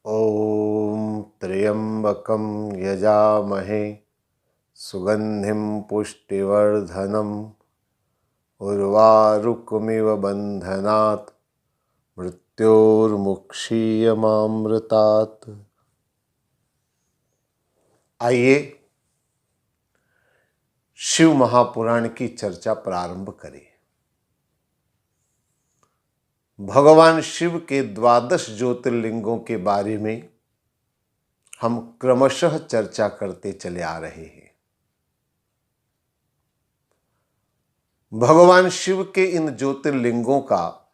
ॐ त्र्यम्बकं यजामहे सुगन्धिं पुष्टिवर्धनम् उर्वारुकमिव बन्धनात् मृत्योर्मुक्षीयमामृतात्। आइए शिव महापुराण की चर्चा प्रारंभ करें। भगवान शिव के 12 ज्योतिर्लिंगों के बारे में हम क्रमशः चर्चा करते चले आ रहे हैं। भगवान शिव के इन ज्योतिर्लिंगों का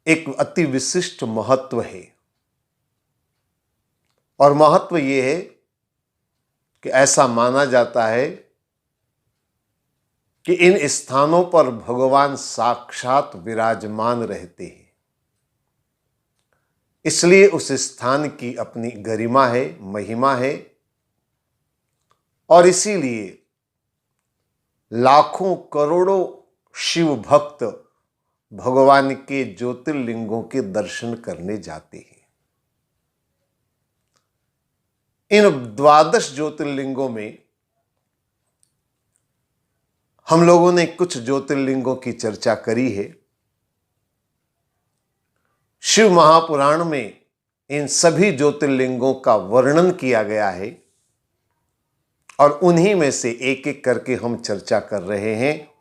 एक अति विशिष्ट महत्व है और महत्व यह है कि ऐसा माना जाता है कि इन स्थानों पर भगवान साक्षात विराजमान रहते हैं। इसलिए उस स्थान की अपनी गरिमा है, महिमा है और इसीलिए लाखों करोड़ों शिव भक्त भगवान के ज्योतिर्लिंगों के दर्शन करने जाते हैं। इन 12 ज्योतिर्लिंगों में हम लोगों ने कुछ ज्योतिर्लिंगों की चर्चा करी है। शिव महापुराण में इन सभी ज्योतिर्लिंगों का वर्णन किया गया है और उन्हीं में से एक एक करके हम चर्चा कर रहे हैं।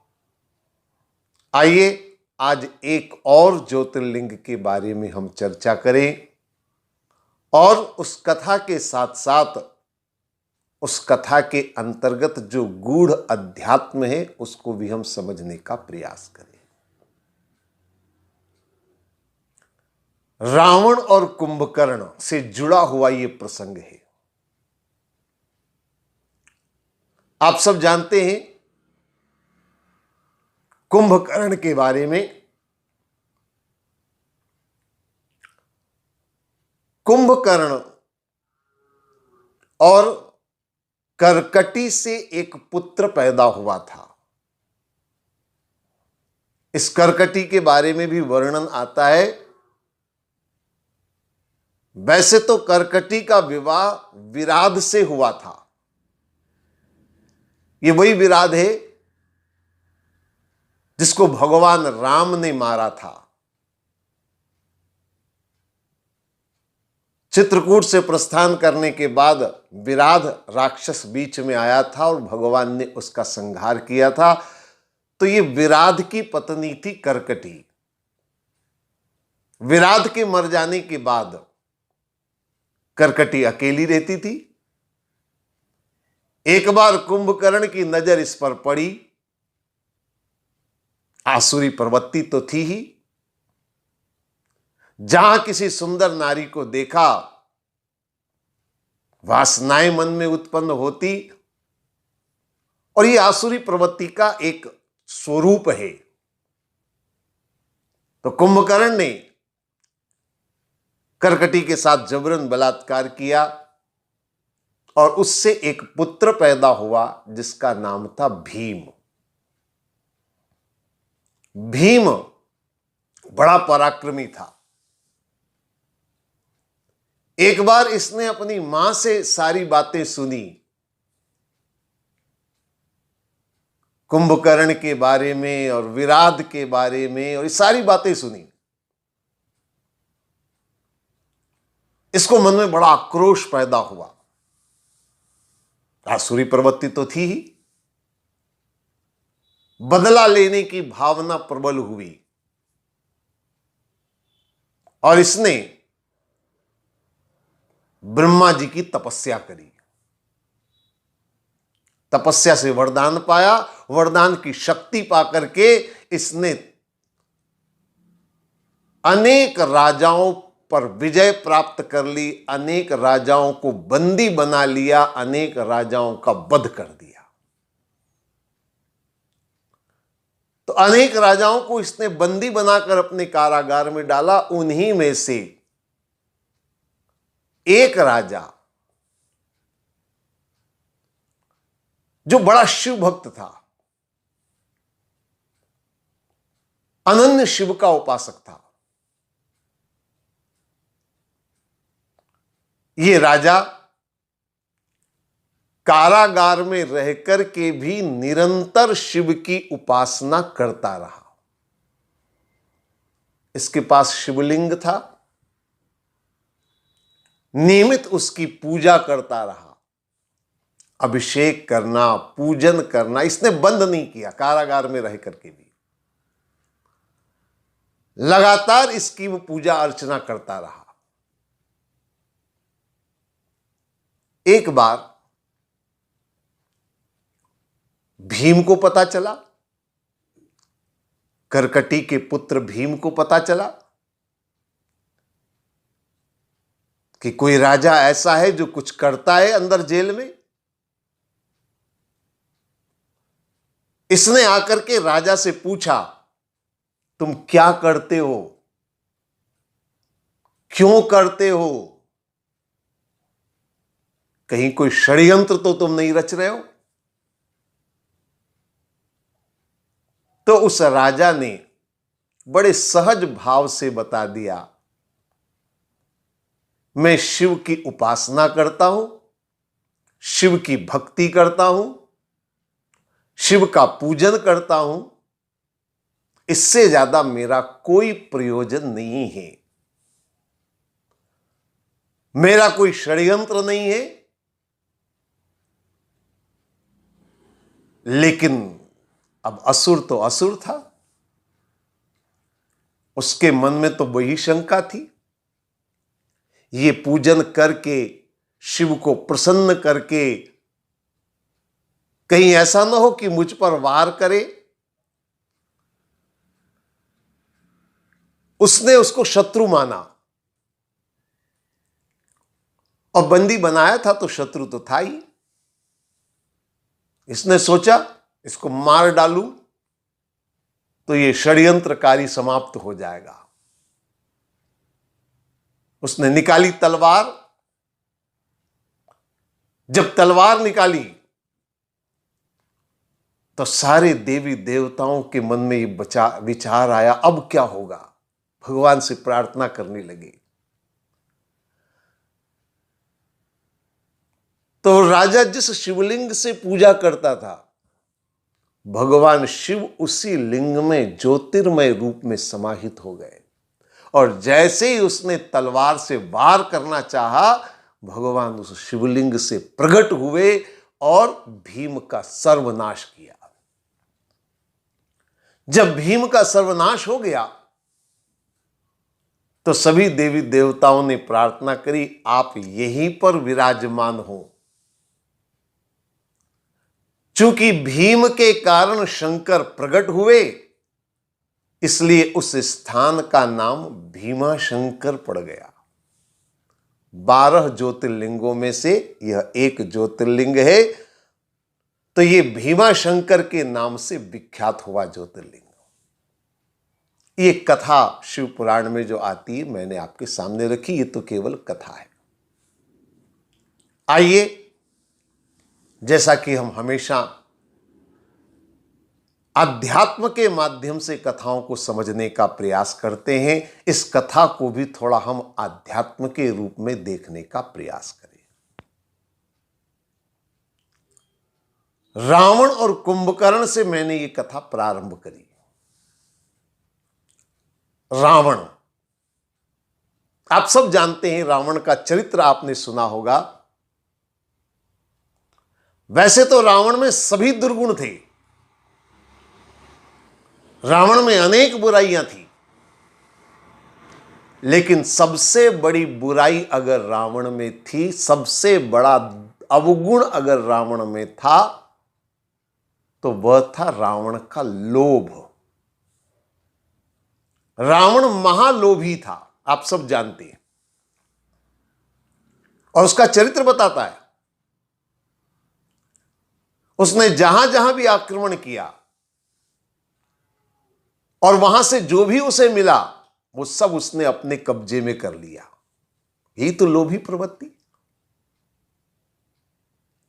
आइए आज एक और ज्योतिर्लिंग के बारे में हम चर्चा करें और उस कथा के साथ साथ उस कथा के अंतर्गत जो गूढ़ अध्यात्म है उसको भी हम समझने का प्रयास करें। रावण और कुंभकर्ण से जुड़ा हुआ यह प्रसंग है। आप सब जानते हैं कुंभकर्ण के बारे में। कुंभकर्ण और कर्कटी से एक पुत्र पैदा हुआ था। इस कर्कटी के बारे में भी वर्णन आता है। वैसे तो कर्कटी का विवाह विराध से हुआ था। ये वही विराध है जिसको भगवान राम ने मारा था। चित्रकूट से प्रस्थान करने के बाद विराध राक्षस बीच में आया था और भगवान ने उसका संहार किया था। तो ये विराध की पत्नी थी कर्कटी। विराध के मर जाने के बाद कर्कटी अकेली रहती थी। एक बार कुंभकर्ण की नजर इस पर पड़ी। आसुरी प्रवृत्ति तो थी ही। जहां किसी सुंदर नारी को देखा वासनाएं मन में उत्पन्न होती और यह आसुरी प्रवृत्ति का एक स्वरूप है। तो कुंभकर्ण ने कर्कटी के साथ जबरन बलात्कार किया और उससे एक पुत्र पैदा हुआ जिसका नाम था भीम। भीम बड़ा पराक्रमी था। एक बार इसने अपनी मां से सारी बातें सुनी, कुंभकर्ण के बारे में और विराध के बारे में, और ये सारी बातें सुनी। इसको मन में बड़ा आक्रोश पैदा हुआ। आसुरी प्रवृत्ति तो थी ही। बदला लेने की भावना प्रबल हुई और इसने ब्रह्मा जी की तपस्या करी। तपस्या से वरदान पाया। वरदान की शक्ति पाकर के इसने अनेक राजाओं पर विजय प्राप्त कर ली, अनेक राजाओं को बंदी बना लिया, अनेक राजाओं का वध कर दिया। तो अनेक राजाओं को इसने बंदी बनाकर अपने कारागार में डाला। उन्हीं में से एक राजा जो बड़ा शिव भक्त था, अनन्य शिव का उपासक था, ये राजा कारागार में रहकर के भी निरंतर शिव की उपासना करता रहा। इसके पास शिवलिंग था, नियमित उसकी पूजा करता रहा। अभिषेक करना, पूजन करना इसने बंद नहीं किया। कारागार में रह करके भी लगातार इसकी वो पूजा अर्चना करता रहा। एक बार भीम को पता चला, करकटी के पुत्र भीम को पता चला कि कोई राजा ऐसा है जो कुछ करता है अंदर जेल में। इसने आकर के राजा से पूछा, तुम क्या करते हो, क्यों करते हो, कहीं कोई षड्यंत्र तो तुम नहीं रच रहे हो? तो उस राजा ने बड़े सहज भाव से बता दिया, मैं शिव की उपासना करता हूं, शिव की भक्ति करता हूं, शिव का पूजन करता हूं, इससे ज्यादा मेरा कोई प्रयोजन नहीं है, मेरा कोई षड्यंत्र नहीं है। लेकिन अब असुर तो असुर था, उसके मन में तो वही शंका थी, ये पूजन करके शिव को प्रसन्न करके कहीं ऐसा ना हो कि मुझ पर वार करे। उसने उसको शत्रु माना और बंदी बनाया था तो शत्रु तो था ही। इसने सोचा इसको मार डालूं तो ये षड्यंत्रकारी समाप्त हो जाएगा। उसने निकाली तलवार। जब तलवार निकाली तो सारे देवी देवताओं के मन में ये विचार आया, अब क्या होगा। भगवान से प्रार्थना करने लगे। तो राजा जिस शिवलिंग से पूजा करता था, भगवान शिव उसी लिंग में ज्योतिर्मय रूप में समाहित हो गए। और जैसे ही उसने तलवार से वार करना चाहा, भगवान उस शिवलिंग से प्रकट हुए और भीम का सर्वनाश किया। जब भीम का सर्वनाश हो गया तो सभी देवी देवताओं ने प्रार्थना करी, आप यहीं पर विराजमान हो। चूंकि भीम के कारण शंकर प्रकट हुए, इसलिए उस स्थान का नाम भीमाशंकर पड़ गया। 12 ज्योतिर्लिंगों में से यह एक ज्योतिर्लिंग है, तो यह भीमाशंकर के नाम से विख्यात हुआ ज्योतिर्लिंग। ये कथा शिव पुराण में जो आती है मैंने आपके सामने रखी, ये तो केवल कथा है। आइए, जैसा कि हम हमेशा अध्यात्म के माध्यम से कथाओं को समझने का प्रयास करते हैं, इस कथा को भी थोड़ा हम अध्यात्म के रूप में देखने का प्रयास करें। रावण और कुंभकर्ण से मैंने ये कथा प्रारंभ करी। रावण, आप सब जानते हैं, रावण का चरित्र आपने सुना होगा। वैसे तो रावण में सभी दुर्गुण थे, रावण में अनेक बुराइयां थी, लेकिन सबसे बड़ी बुराई अगर रावण में थी, सबसे बड़ा अवगुण अगर रावण में था, तो वह था रावण का लोभ। रावण महालोभी था, आप सब जानते हैं, और उसका चरित्र बताता है। उसने जहां जहां भी आक्रमण किया और वहां से जो भी उसे मिला, वो सब उसने अपने कब्जे में कर लिया। यही तो लोभी प्रवृत्ति।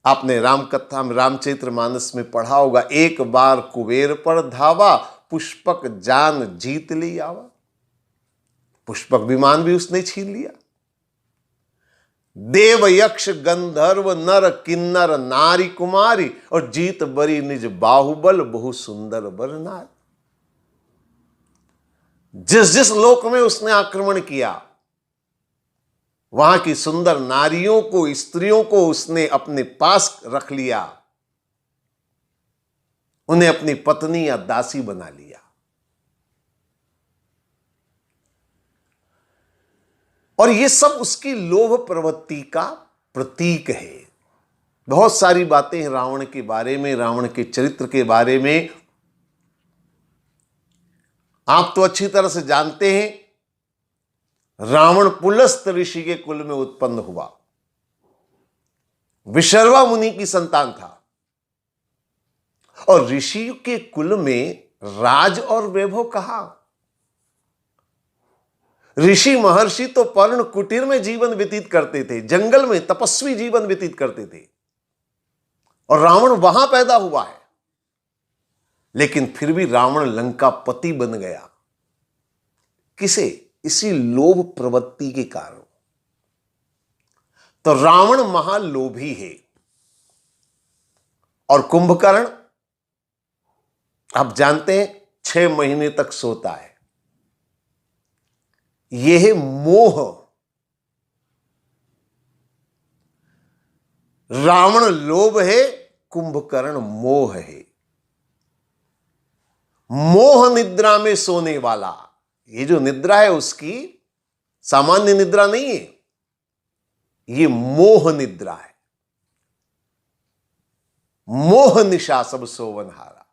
आपने रामकथा में, रामचरितमानस में पढ़ा होगा, एक बार कुबेर पर धावा, पुष्पक जान जीत ली आवा। पुष्पक विमान भी उसने छीन लिया। देव यक्ष गंधर्व नर किन्नर नारी कुमारी और जीत बरी निज बाहुबल बहु सुंदर बर नारी। जिस जिस लोक में उसने आक्रमण किया वहां की सुंदर नारियों को, स्त्रियों को उसने अपने पास रख लिया, उन्हें अपनी पत्नी या दासी बना लिया। और यह सब उसकी लोभ प्रवृत्ति का प्रतीक है। बहुत सारी बातें हैं रावण के बारे में, रावण के चरित्र के बारे में आप तो अच्छी तरह से जानते हैं। रावण पुलस्त ऋषि के कुल में उत्पन्न हुआ, विशर्वा मुनि की संतान था और ऋषि के कुल में राज और वैभव कहां। ऋषि महर्षि तो पर्ण कुटीर में जीवन व्यतीत करते थे, जंगल में तपस्वी जीवन व्यतीत करते थे, और रावण वहां पैदा हुआ है। लेकिन फिर भी रावण लंकापति बन गया। किसे? इसी लोभ प्रवृत्ति के कारण। तो रावण महालोभी है। और कुंभकर्ण आप जानते हैं 6 महीने तक सोता है। यह है मोह। रावण लोभ है, कुंभकर्ण मोह है। मोह निद्रा में सोने वाला। ये जो निद्रा है उसकी सामान्य निद्रा नहीं है, ये मोह निद्रा है। मोह निशा सब सोवनहारा।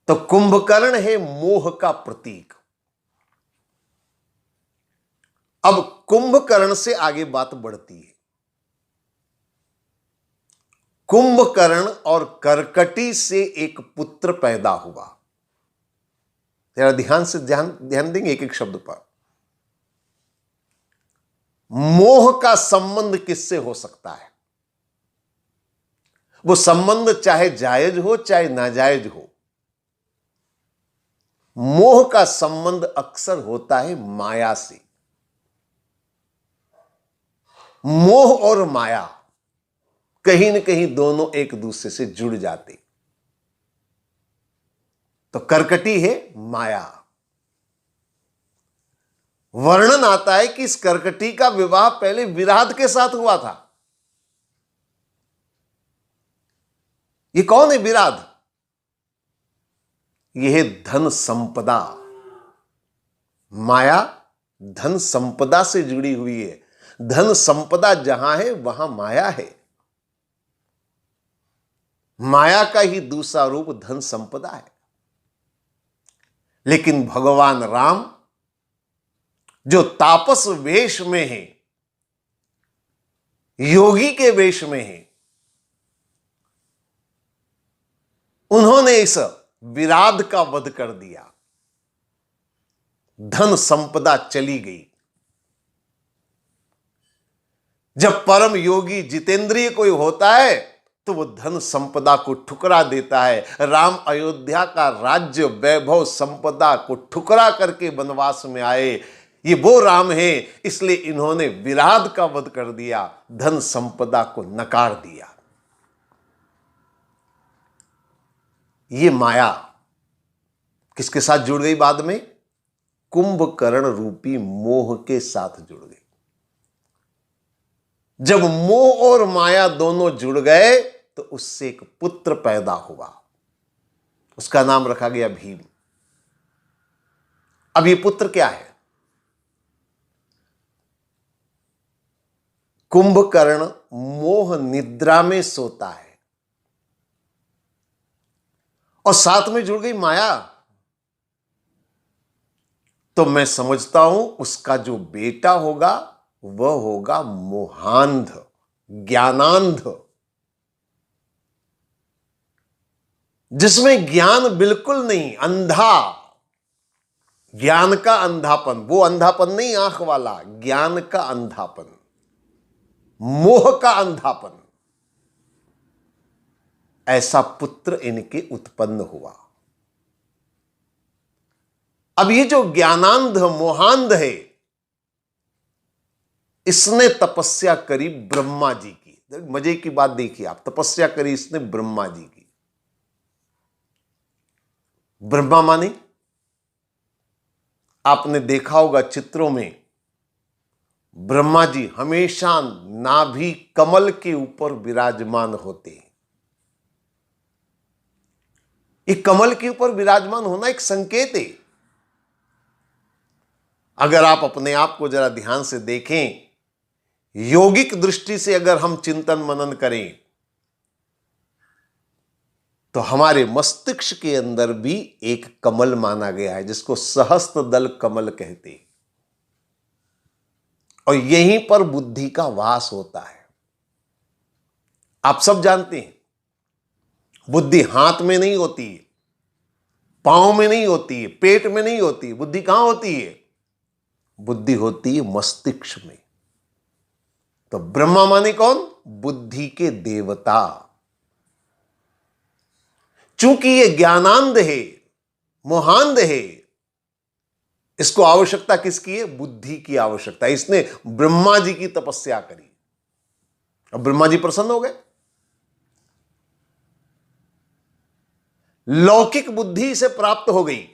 तो कुंभकर्ण है मोह का प्रतीक। अब कुंभकर्ण से आगे बात बढ़ती है। कुंभकर्ण और कर्कटी से एक पुत्र पैदा हुआ। जरा ध्यान से ध्यान देंगे एक एक शब्द पर। मोह का संबंध किससे हो सकता है? वो संबंध चाहे जायज हो चाहे नाजायज हो, मोह का संबंध अक्सर होता है माया से। मोह और माया कहीं न कहीं दोनों एक दूसरे से जुड़ जाते। तो कर्कटी है माया। वर्णन आता है कि इस कर्कटी का विवाह पहले विराट के साथ हुआ था। ये कौन है विराट? यह है धन संपदा। माया धन संपदा से जुड़ी हुई है। धन संपदा जहां है वहां माया है। माया का ही दूसरा रूप धन संपदा है। लेकिन भगवान राम जो तापस वेश में है, योगी के वेश में है, उन्होंने इस विराट का वध कर दिया। धन संपदा चली गई। जब परम योगी जितेंद्रिय कोई होता है तो वो धन संपदा को ठुकरा देता है। राम अयोध्या का राज्य वैभव संपदा को ठुकरा करके वनवास में आए। ये वो राम है, इसलिए इन्होंने विराट का वध कर दिया, धन संपदा को नकार दिया। ये माया किसके साथ जुड़ गई बाद में? कुंभकर्ण रूपी मोह के साथ जुड़ गई। जब मोह और माया दोनों जुड़ गए तो उससे एक पुत्र पैदा हुआ। उसका नाम रखा गया भीम। अब ये पुत्र क्या है? कुंभकर्ण मोह निद्रा में सोता है और साथ में जुड़ गई माया। तो मैं समझता हूं उसका जो बेटा होगा वह होगा मोहांध, ज्ञानांध, जिसमें ज्ञान बिल्कुल नहीं, अंधा। ज्ञान का अंधापन, वो अंधापन नहीं आंख वाला, ज्ञान का अंधापन, मोह का अंधापन। ऐसा पुत्र इनके उत्पन्न हुआ। अब ये जो ज्ञानांध मोहांध है, इसने तपस्या करी ब्रह्मा जी की। मजे की बात देखिए आप, तपस्या करी इसने ब्रह्मा जी की। ब्रह्मा माने आपने देखा होगा चित्रों में, ब्रह्मा जी हमेशा नाभि कमल के ऊपर विराजमान होते हैं। ये कमल के ऊपर विराजमान होना एक संकेत है। अगर आप अपने आप को जरा ध्यान से देखें, योगिक दृष्टि से अगर हम चिंतन मनन करें, तो हमारे मस्तिष्क के अंदर भी एक कमल माना गया है, जिसको सहस्त्रदल कमल कहते हैं। और यहीं पर बुद्धि का वास होता है। आप सब जानते हैं, बुद्धि हाथ में नहीं होती है, पांव में नहीं होती है, पेट में नहीं होती है। बुद्धि कहां होती है? बुद्धि होती है मस्तिष्क में। तो ब्रह्मा माने कौन? बुद्धि के देवता। चूंकि ये ज्ञानांध है, मोहांध है, इसको आवश्यकता किसकी है? बुद्धि की आवश्यकता। इसने ब्रह्मा जी की तपस्या करी, अब ब्रह्मा जी प्रसन्न हो गए। लौकिक बुद्धि से प्राप्त हो गई।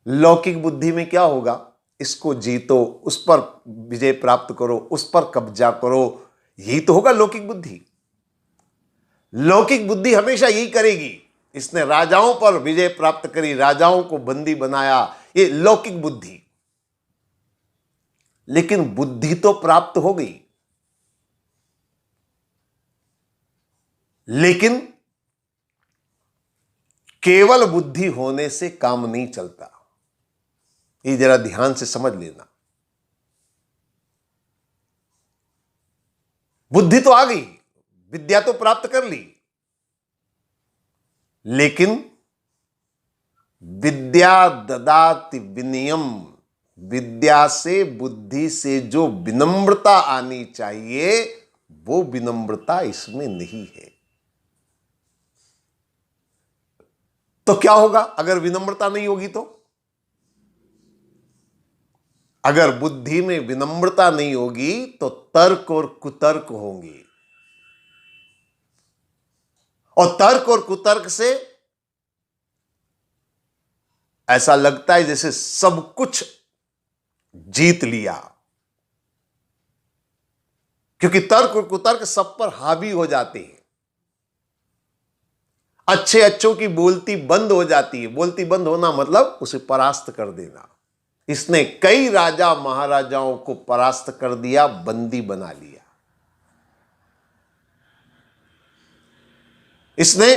लौकिक बुद्धि में क्या होगा? इसको जीतो, उस पर विजय प्राप्त करो, उस पर कब्जा करो, यही तो होगा लौकिक बुद्धि। लौकिक बुद्धि हमेशा यही करेगी। इसने राजाओं पर विजय प्राप्त करी, राजाओं को बंदी बनाया, ये लौकिक बुद्धि। लेकिन बुद्धि तो प्राप्त हो गई, लेकिन केवल बुद्धि होने से काम नहीं चलता। ये जरा ध्यान से समझ लेना। बुद्धि तो आ गई, विद्या तो प्राप्त कर ली, लेकिन विद्या ददाति विनयम, विद्या से, बुद्धि से जो विनम्रता आनी चाहिए, वो विनम्रता इसमें नहीं है। तो क्या होगा अगर विनम्रता नहीं होगी? तो अगर बुद्धि में विनम्रता नहीं होगी तो तर्क और कुतर्क होंगे, और तर्क और कुतर्क से ऐसा लगता है जैसे सब कुछ जीत लिया, क्योंकि तर्क और कुतर्क सब पर हावी हो जाते हैं। अच्छे अच्छों की बोलती बंद हो जाती है। बोलती बंद होना मतलब उसे परास्त कर देना। इसने कई राजा महाराजाओं को परास्त कर दिया, बंदी बना लिया। इसने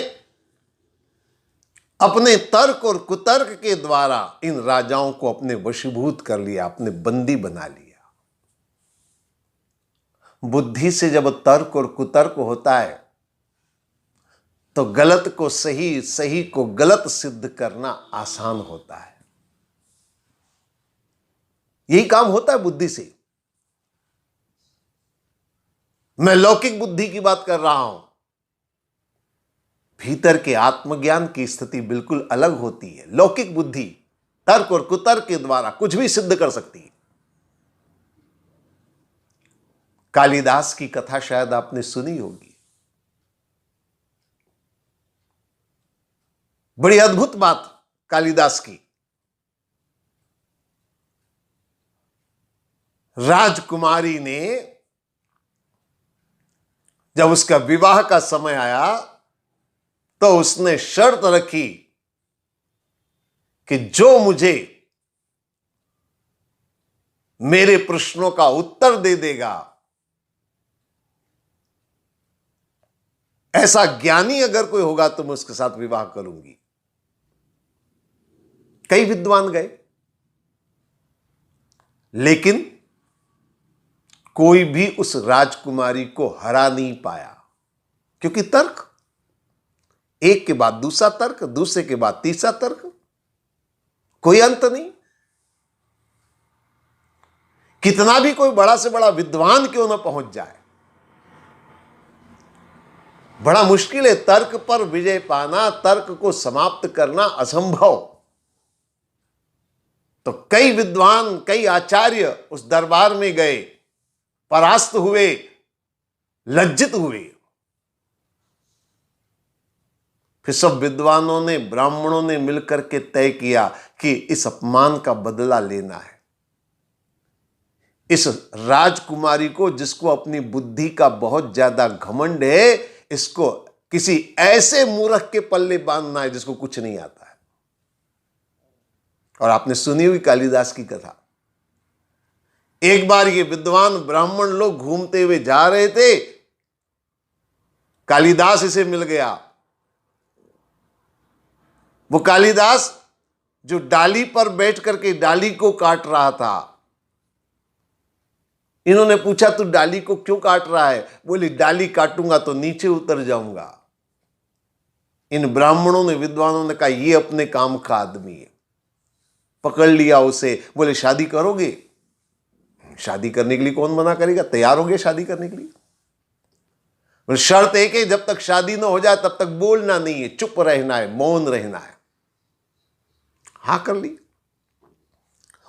अपने तर्क और कुतर्क के द्वारा इन राजाओं को अपने वशीभूत कर लिया, अपने बंदी बना लिया। बुद्धि से जब तर्क और कुतर्क होता है, तो गलत को सही, सही को गलत सिद्ध करना आसान होता है। यही काम होता है बुद्धि से। मैं लौकिक बुद्धि की बात कर रहा हूं। भीतर के आत्मज्ञान की स्थिति बिल्कुल अलग होती है। लौकिक बुद्धि तर्क और कुतर्क के द्वारा कुछ भी सिद्ध कर सकती है। कालिदास की कथा शायद आपने सुनी होगी। बड़ी अद्भुत बात कालिदास की। राजकुमारी ने जब उसका विवाह का समय आया, तो उसने शर्त रखी कि जो मुझे मेरे प्रश्नों का उत्तर दे देगा, ऐसा ज्ञानी अगर कोई होगा तो मैं उसके साथ विवाह करूंगी। कई विद्वान गए, लेकिन कोई भी उस राजकुमारी को हरा नहीं पाया, क्योंकि तर्क, एक के बाद दूसरा तर्क, दूसरे के बाद तीसरा तर्क, कोई अंत नहीं। कितना भी कोई बड़ा से बड़ा विद्वान क्यों ना पहुंच जाए, बड़ा मुश्किल है तर्क पर विजय पाना, तर्क को समाप्त करना असंभव। तो कई विद्वान, कई आचार्य उस दरबार में गए, परास्त हुए, लज्जित हुए। फिर सब विद्वानों ने, ब्राह्मणों ने मिलकर के तय किया कि इस अपमान का बदला लेना है। इस राजकुमारी को, जिसको अपनी बुद्धि का बहुत ज्यादा घमंड है, इसको किसी ऐसे मूर्ख के पल्ले बांधना है जिसको कुछ नहीं आता है। और आपने सुनी हुई कालिदास की कथा। एक बार ये विद्वान ब्राह्मण लोग घूमते हुए जा रहे थे, कालिदास इसे मिल गया। वो कालिदास जो डाली पर बैठ करके डाली को काट रहा था। इन्होंने पूछा, तू डाली को क्यों काट रहा है? बोली, डाली काटूंगा तो नीचे उतर जाऊंगा। इन ब्राह्मणों ने, विद्वानों ने कहा, ये अपने काम का आदमी है। पकड़ लिया उसे। बोले, शादी करोगे? शादी करने के लिए कौन मना करेगा? तैयार हो गए शादी करने के लिए। बोले, शर्त एक है, जब तक शादी ना हो जाए तब तक बोलना नहीं है, चुप रहना है, मौन रहना है। हाँ कर ली।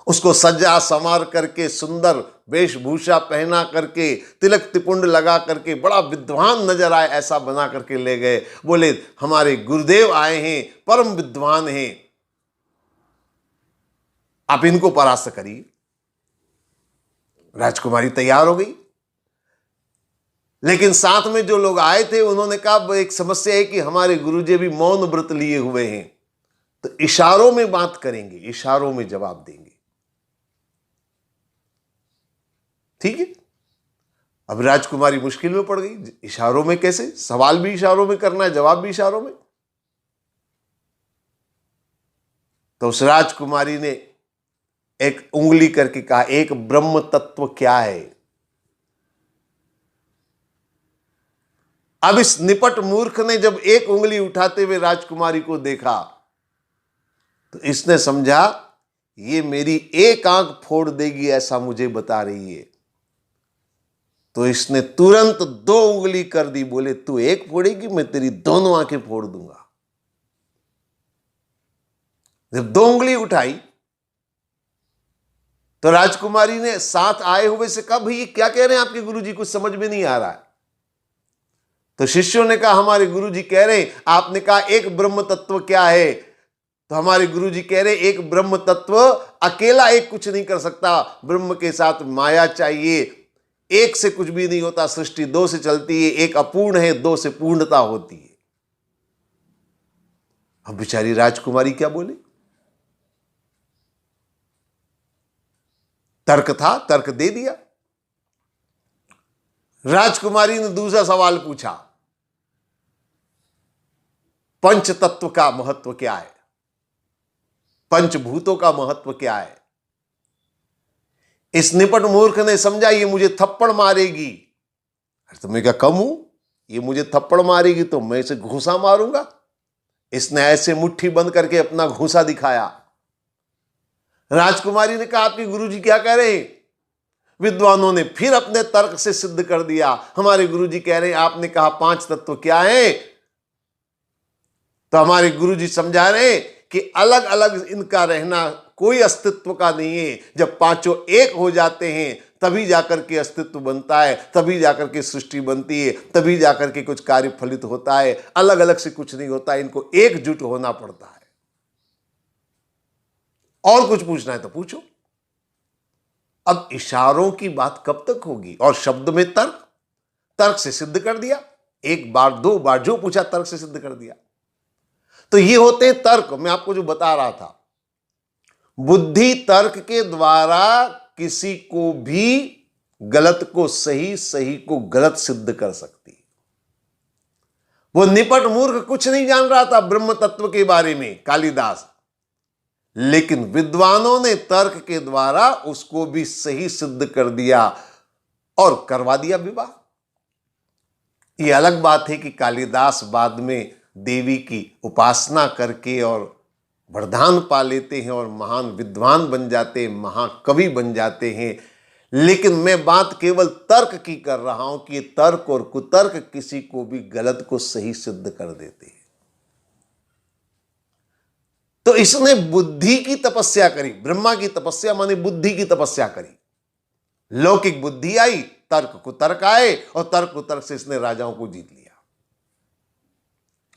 उसको सजा संवार करके, सुंदर वेशभूषा पहना करके, तिलक तिपुंड लगा करके, बड़ा विद्वान नजर आए ऐसा बना करके ले गए। बोले, हमारे गुरुदेव आए हैं, परम विद्वान हैं, आप इनको परास्त करिए। राजकुमारी तैयार हो गई। लेकिन साथ में जो लोग आए थे उन्होंने कहा, एक समस्या है कि हमारे गुरुजी भी मौन व्रत लिए हुए हैं, तो इशारों में बात करेंगे, इशारों में जवाब देंगे। ठीक है। अब राजकुमारी मुश्किल में पड़ गई। इशारों में कैसे? सवाल भी इशारों में करना है, जवाब भी इशारों में। तो उस राजकुमारी ने एक उंगली करके कहा, एक ब्रह्म तत्व क्या है? अब इस निपट मूर्ख ने जब एक उंगली उठाते हुए राजकुमारी को देखा तो इसने समझा, ये मेरी एक आंख फोड़ देगी ऐसा मुझे बता रही है। तो इसने तुरंत दो उंगली कर दी। बोले, तू एक फोड़ेगी, मैं तेरी दोनों आंखें फोड़ दूंगा। जब दो उंगली उठाई तो राजकुमारी ने साथ आए हुए से कहा, भई क्या कह रहे हैं आपके गुरुजी? कुछ समझ में नहीं आ रहा है। तो शिष्यों ने कहा, हमारे गुरुजी कह रहे हैं, आपने कहा एक ब्रह्म तत्व क्या है? तो हमारे गुरुजी कह रहे, एक ब्रह्म तत्व अकेला एक कुछ नहीं कर सकता, ब्रह्म के साथ माया चाहिए। एक से कुछ भी नहीं होता, सृष्टि दो से चलती है, एक अपूर्ण है, दो से पूर्णता होती है। अब बेचारी राजकुमारी क्या बोली? तर्क था, तर्क दे दिया। राजकुमारी ने दूसरा सवाल पूछा, पंच तत्व का महत्व क्या है? पंचभूतों का महत्व क्या है? इस निपट मूर्ख ने समझा, ये मुझे थप्पड़ मारेगी। तो मैं क्या कम हूं? ये मुझे थप्पड़ मारेगी तो मैं इसे घूंसा मारूंगा। इसने ऐसे मुट्ठी बंद करके अपना घूंसा दिखाया। राजकुमारी ने कहा, आपके गुरुजी क्या कह रहे हैं? विद्वानों ने फिर अपने तर्क से सिद्ध कर दिया, हमारे गुरुजी कह रहे हैं, आपने कहा पांच तत्व क्या है? तो हमारे गुरुजी समझा रहे हैं कि अलग अलग इनका रहना कोई अस्तित्व का नहीं है। जब पांचों एक हो जाते हैं तभी जाकर के अस्तित्व बनता है, तभी जाकर के सृष्टि बनती है, तभी जाकर के कुछ कार्य फलित होता है। अलग अलग से कुछ नहीं होता, इनको एकजुट होना पड़ता है। और कुछ पूछना है तो पूछो। अब इशारों की बात कब तक होगी? और शब्द में तर्क, तर्क से सिद्ध कर दिया। एक बार दो बार जो पूछा तर्क से सिद्ध कर दिया। तो ये होते हैं तर्क। मैं आपको जो बता रहा था, बुद्धि तर्क के द्वारा किसी को भी गलत को सही, सही को गलत सिद्ध कर सकती है। वो निपट मूर्ख कुछ नहीं जान रहा था ब्रह्म तत्व के बारे में, कालिदास, लेकिन विद्वानों ने तर्क के द्वारा उसको भी सही सिद्ध कर दिया और करवा दिया विवाह। यह अलग बात है कि कालिदास बाद में देवी की उपासना करके और वरदान पा लेते हैं और महान विद्वान बन जाते हैं, महाकवि बन जाते हैं। लेकिन मैं बात केवल तर्क की कर रहा हूं कि तर्क और कुतर्क किसी को भी गलत को सही सिद्ध कर देते हैं। तो इसने बुद्धि की तपस्या करी। ब्रह्मा की तपस्या माने बुद्धि की तपस्या करी। लौकिक बुद्धि आई, तर्क कुतर्क आए, और तर्क कुतर्क से इसने राजाओं को जीत लिया।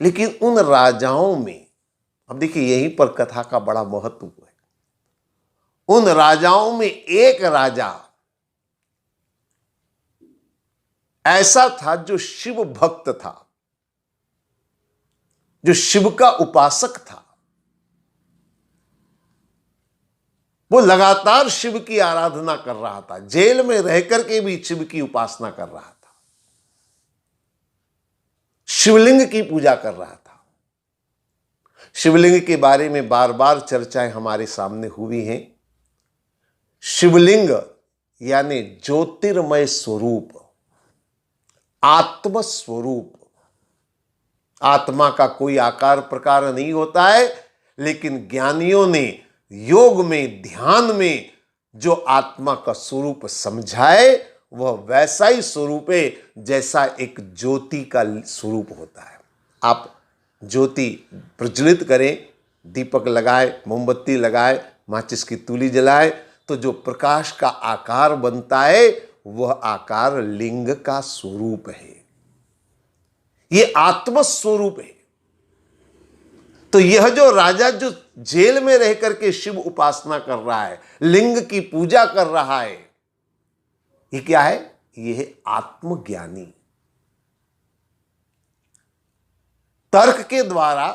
लेकिन उन राजाओं में, अब देखिए यहीं पर कथा का बड़ा महत्व है, उन राजाओं में एक राजा ऐसा था जो शिव भक्त था, जो शिव का उपासक था। वो लगातार शिव की आराधना कर रहा था, जेल में रहकर के भी शिव की उपासना कर रहा था, शिवलिंग की पूजा कर रहा था। शिवलिंग के बारे में बार बार चर्चाएं हमारे सामने हुई हैं। शिवलिंग यानी ज्योतिर्मय स्वरूप, आत्म स्वरूप। आत्मा का कोई आकार प्रकार नहीं होता है, लेकिन ज्ञानियों ने योग में, ध्यान में जो आत्मा का स्वरूप समझाए, वह वैसा ही स्वरूप है जैसा एक ज्योति का स्वरूप होता है। आप ज्योति प्रज्वलित करें, दीपक लगाए, मोमबत्ती लगाए, माचिस की तीली जलाए, तो जो प्रकाश का आकार बनता है वह आकार लिंग का स्वरूप है। यह आत्म स्वरूप है। तो यह जो राजा जो जेल में रह करके शिव उपासना कर रहा है, लिंग की पूजा कर रहा है, ये क्या है? यह है आत्मज्ञानी। तर्क के द्वारा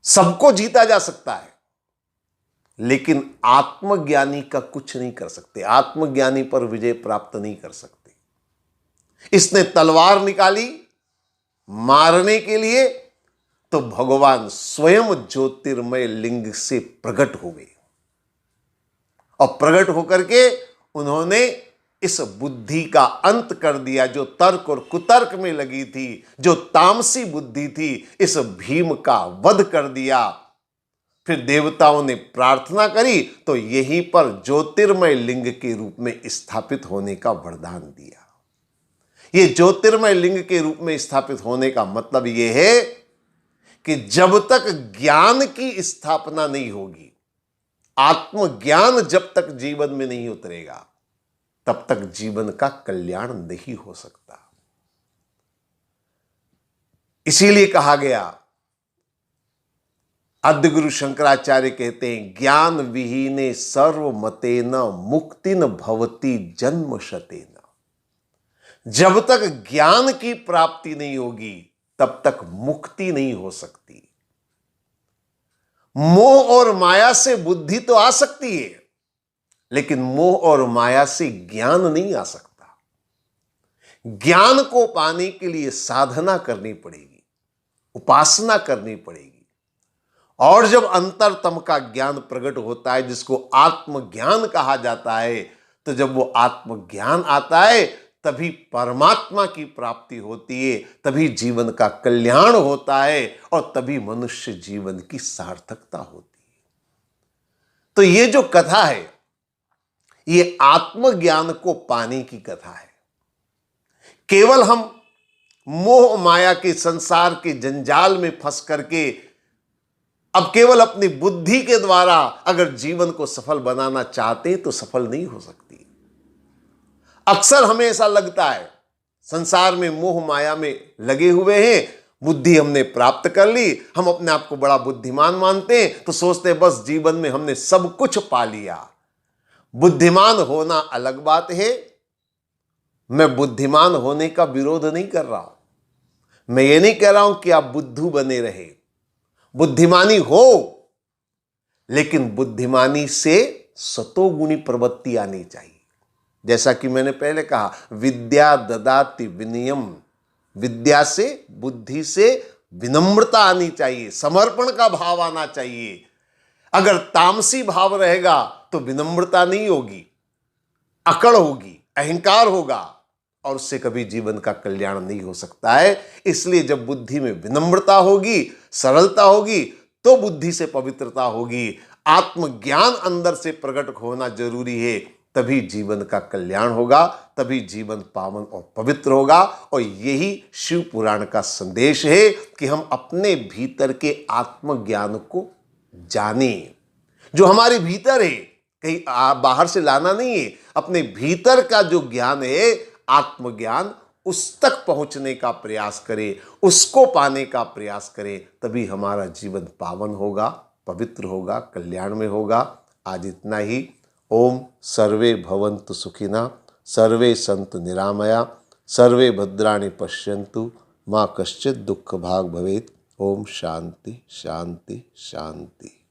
सबको जीता जा सकता है, लेकिन आत्मज्ञानी का कुछ नहीं कर सकते। आत्मज्ञानी पर विजय प्राप्त नहीं कर सकते। इसने तलवार निकाली मारने के लिए, तो भगवान स्वयं ज्योतिर्मय लिंग से प्रकट हो गए, और प्रकट होकर के उन्होंने इस बुद्धि का अंत कर दिया। जो तर्क और कुतर्क में लगी थी, जो तामसी बुद्धि थी, इस भीम का वध कर दिया। फिर देवताओं ने प्रार्थना करी, तो यहीं पर ज्योतिर्मय लिंग के रूप में स्थापित होने का वरदान दिया। ये ज्योतिर्मय लिंग के रूप में स्थापित होने का मतलब यह है कि जब तक ज्ञान की स्थापना नहीं होगी, आत्मज्ञान जब तक जीवन में नहीं उतरेगा, तब तक जीवन का कल्याण नहीं हो सकता। इसीलिए कहा गया, आद्य गुरु शंकराचार्य कहते हैं, ज्ञान विहीने सर्वमतेन मुक्तिन भवति जन्म शतेन। जब तक ज्ञान की प्राप्ति नहीं होगी, तब तक मुक्ति नहीं हो सकती। मोह और माया से बुद्धि तो आ सकती है, लेकिन मोह और माया से ज्ञान नहीं आ सकता। ज्ञान को पाने के लिए साधना करनी पड़ेगी, उपासना करनी पड़ेगी। और जब अंतरतम का ज्ञान प्रकट होता है, जिसको आत्मज्ञान कहा जाता है, तो जब वो आत्मज्ञान आता है, तभी परमात्मा की प्राप्ति होती है, तभी जीवन का कल्याण होता है, और तभी मनुष्य जीवन की सार्थकता होती है। तो ये जो कथा है, ये आत्मज्ञान को पाने की कथा है। केवल हम मोह माया के संसार के जंजाल में फंस करके अब केवल अपनी बुद्धि के द्वारा अगर जीवन को सफल बनाना चाहते तो सफल नहीं हो सकती। अक्सर हमें ऐसा लगता है, संसार में मोह माया में लगे हुए हैं, बुद्धि हमने प्राप्त कर ली, हम अपने आप को बड़ा बुद्धिमान मानते हैं, तो सोचते हैं बस जीवन में हमने सब कुछ पा लिया। बुद्धिमान होना अलग बात है। मैं बुद्धिमान होने का विरोध नहीं कर रहा हूं। मैं ये नहीं कह रहा हूं कि आप बुद्धू बने रहे, बुद्धिमानी हो, लेकिन बुद्धिमानी से सतोगुणी प्रवृत्ति आनी चाहिए। जैसा कि मैंने पहले कहा, विद्या ददाति विनयम, विद्या से, बुद्धि से विनम्रता आनी चाहिए, समर्पण का भाव आना चाहिए। अगर तामसी भाव रहेगा तो विनम्रता नहीं होगी, अकड़ होगी, अहंकार होगा, और उससे कभी जीवन का कल्याण नहीं हो सकता है। इसलिए जब बुद्धि में विनम्रता होगी, सरलता होगी, तो बुद्धि से पवित्रता होगी। आत्मज्ञान अंदर से प्रकट होना जरूरी है, तभी जीवन का कल्याण होगा, तभी जीवन पावन और पवित्र होगा। और यही शिव पुराण का संदेश है कि हम अपने भीतर के आत्मज्ञान को जानें। जो हमारे भीतर है, कहीं बाहर से लाना नहीं है, अपने भीतर का जो ज्ञान है, आत्मज्ञान, उस तक पहुंचने का प्रयास करें, उसको पाने का प्रयास करें, तभी हमारा जीवन पावन होगा, पवित्र होगा, कल्याण में होगा। आज इतना ही। ओम सर्वे भवन्तु सुखिनः, सर्वे सन्तु निरामया, सर्वे भद्राणि पश्यन्तु, माँ कश्चित् दुःख भाग् भवेत्। ओम शांति शांति शांति।